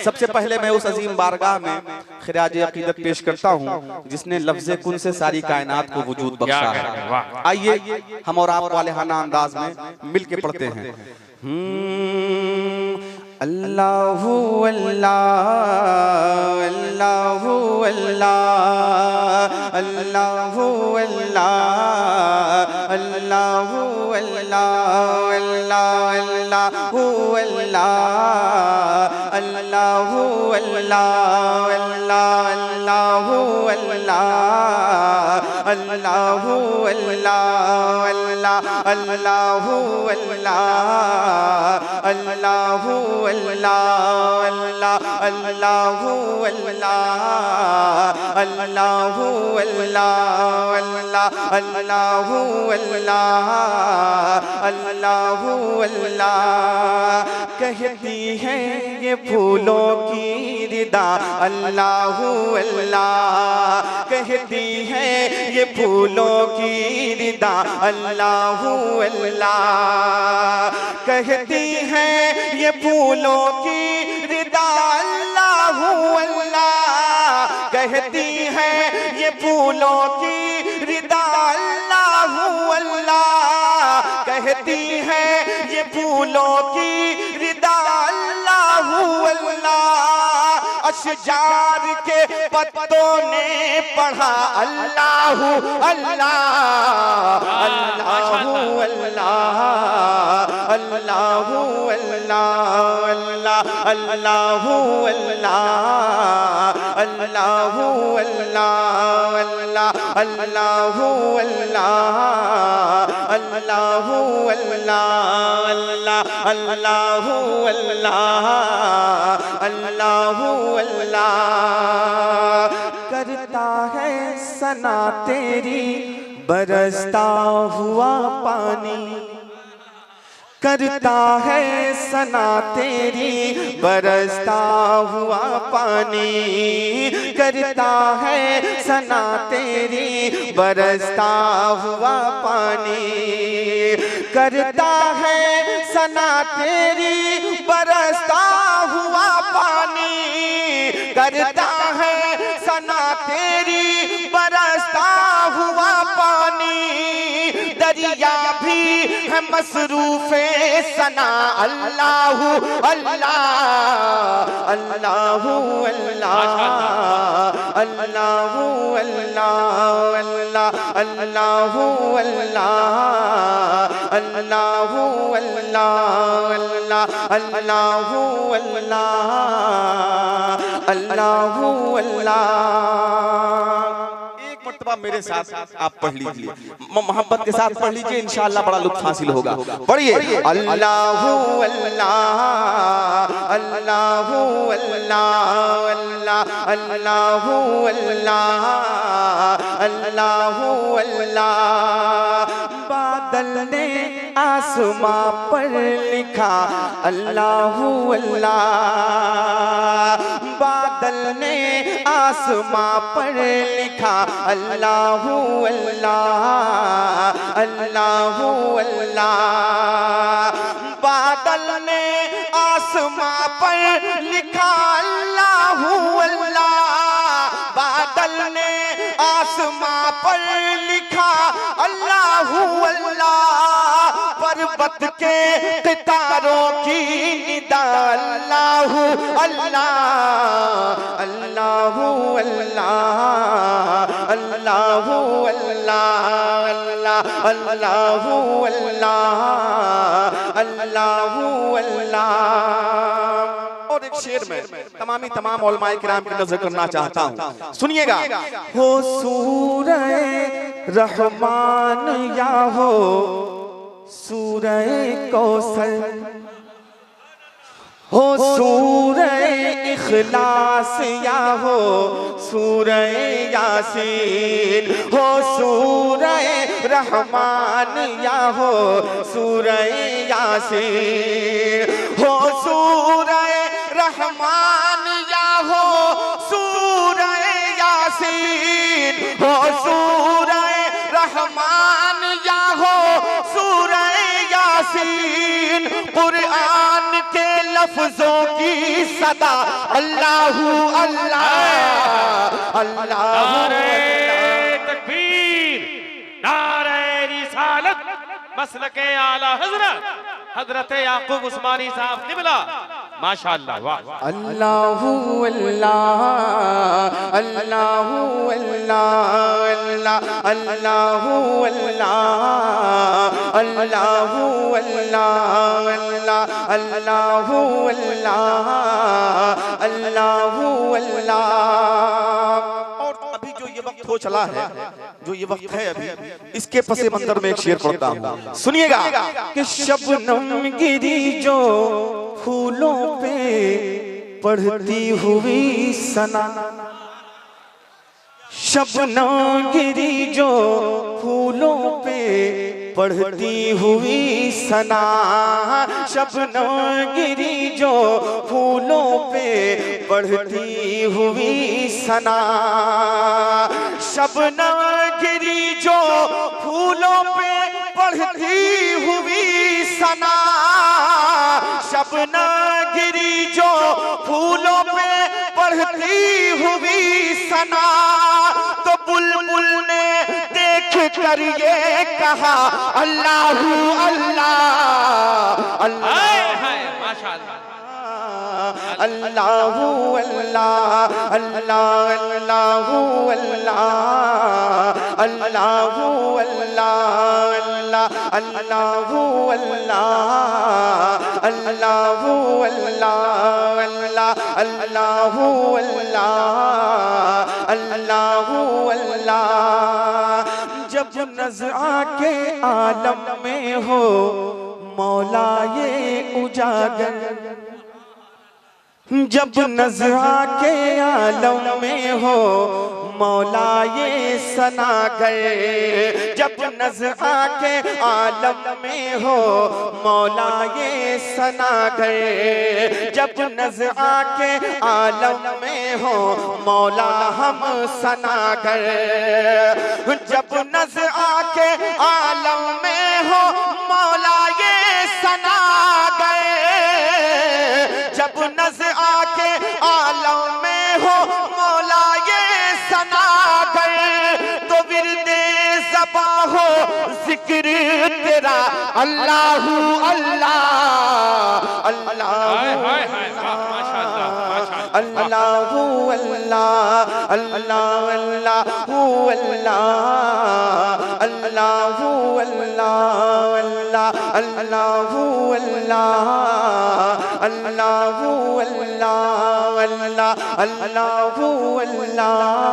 सबसे पहले मैं उस अजीम बारगाह में खिराज अकीदत पेश करता हूँ जिसने लफ्ज़े कुन से सारी कायनात को वजूद बख्शा है। आइए हम और आप वालेहाना अंदाज में मिल के पढ़ते हैं। अल्लाहु अल्लाह अल्लाहु अल्लाह अल्लाहु अल्लाह अल्लाहु अल्लाह अल्लाहु अल्लाह अल्लाहु अल्लाह अल्लाहु अल्लाह अल्लाहु अल्लाह अल्लाहु अल्लाह अल्लाहु अल्लाह अल्लाहु अल्लाह अल्लाहु अल्लाह अल्लाहु अल्लाह अल्लाहु अल्लाह कहती है ये फूलों की रिदा अल्लाहु अल्लाह कहती है ये फूलों की रिदा अल्लाहु अल्लाह कहती है ये फूलों की रिदा अल्लाहु अल्लाह कहती है ये फूलों की रिदा अल्लाहु अल्लाह कहती है ये फूलों की रिदा अल्लाहु अल्लाह अशजार के पत्तों ने पढ़ा अल्लाहु अल्लाह अल्लाहु अल्लाह अल्लाहु अल्लाह अल्लाहु अल्लाह अल्लाहु अल्लाह अल्लाहु अल्लाह अल्लाहु अल्लाह अल्लाहु अल्लाह अल्लाहु अल्लाह करता है सना तेरी बरसता हुआ पानी करता है सना तेरी बरसता हुआ पानी करता है सना तेरी बरसता हुआ पानी करता है सना तेरी बरसता हुआ पानी करता है सना तेरी बरसता हुआ पानी दरिया भी है मसरूफे सना अल्लाहु अल्लाह अल्लाहु अल्लाह अल्लाहु अल्लाह अल्लाहु अल्लाह अल्लाहु अल्लाह अल्लाहु अल्लाह अल्लाहु अल्लाह। मेरे साथ आप पढ़ लीजिए, मोहब्बत के साथ पढ़ लीजिए, इंशाअल्लाह बड़ा लुत्फ हासिल होगा। पढ़िए अल्लाहु अल्लाह अल्लाहु अल्लाह अल्लाहु अल्लाह अल्लाहु अल्लाह। बादल ने आसमां पर लिखा अल्लाहु अल्लाह बादल ने आसमां पर लिखा अल्लाहु अल्लाह अल्लाहु अल्लाह। बादल ने आसमां पर लिखा अल्लाहु अल्लाह बादल ने आसमां पर लिखा अल्लाहु अल्लाह। पर्वत के सितारों की निदा अल्लाहु अल्लाह अल्लाहु अल्लाह अल्लाहु अल्लाह अल्लाहु अल्लाह अल्लाहु अल्लाह। और एक शेर में तमाम उलमाए किराम की नजर करना चाहता हूँ, सुनिएगा। हो सूरह रहमान या हो सूरह कौसर हो सूरह इखलास या हो सूरह यासीन हो सूरह रहमान या हो सूरह यासीन हो सूरह रहमान या हो सूरह यासीन हो सूरह रहमान या हो सूरह यासीन। कुरान के लफ्जों की सदा अल्लाहू अल्लाह अल्लाहू नारे तकबीर, नारे रिसालत, मसलके आला हजरत याकूब उस्मानी साहब निबला, माशाअल्लाह, वाह। अल्लाहू अल्लाह अल्लाहू अल्लाह अल्लाहू अल्लाह अल्लाहू अल्लाह अल्लाहू अल्लाह अल्लाहू अल्लाह। और अभी जो ये वक्त हो चला है, जो ये वक्त है अभी, इसके पसे मंजर में एक शेर पढ़ता हूँ, सुनिएगा कि शबनम गिरी जो फूलों पे पढ़ती हुई सना, शबनम गिरी जो फूलों पे पढ़ती हुई सना, शबनम गिरी जो फूलों पे पढ़ती हुई सना, शबनम गिरी जो फूलों पे पढ़ती हुई सना, शबनम गिरी जो फूलों पे पढ़ती हुई सना, तो बुलबुल ने देख कर ये कहा अल्लाहू अल्लाह अल्लाह माशाअल्लाह, अल्लाहू अल्लाह अल्लाह अल्लाहू अल्लाह अल्लाहू अल्लाह अल्लाहू अल्लाह अल्लाहू अल्लाह अल्लाहू अल्लाह अल्लाहू अल्लाह। जब नज़्आ के आलम में हो मौला ये उजागर, जब नज़्आ के आलम में हो मौला ये सना गए, जब नज़्आ के आलम में हो मौला ये सना गए, जब नज़्आ के आलम में हो मौला हम सना गए, जब नज़्आ के आलम में हो मौला ये सना गए, जब नज़्आ के आलम में हो मौला ये सना गए, तो विरदे ज़बा हो जिक्र तेरा अल्लाहू अल्लाह अल्लाहू अल्लाहू अल्लाह अल्लाह अल्लाहू अल्लाह अल्लाहू अल्लाह अल्लाहू अल्लाह अल्लाहू अल्लाह अल्लाहू अल्लाह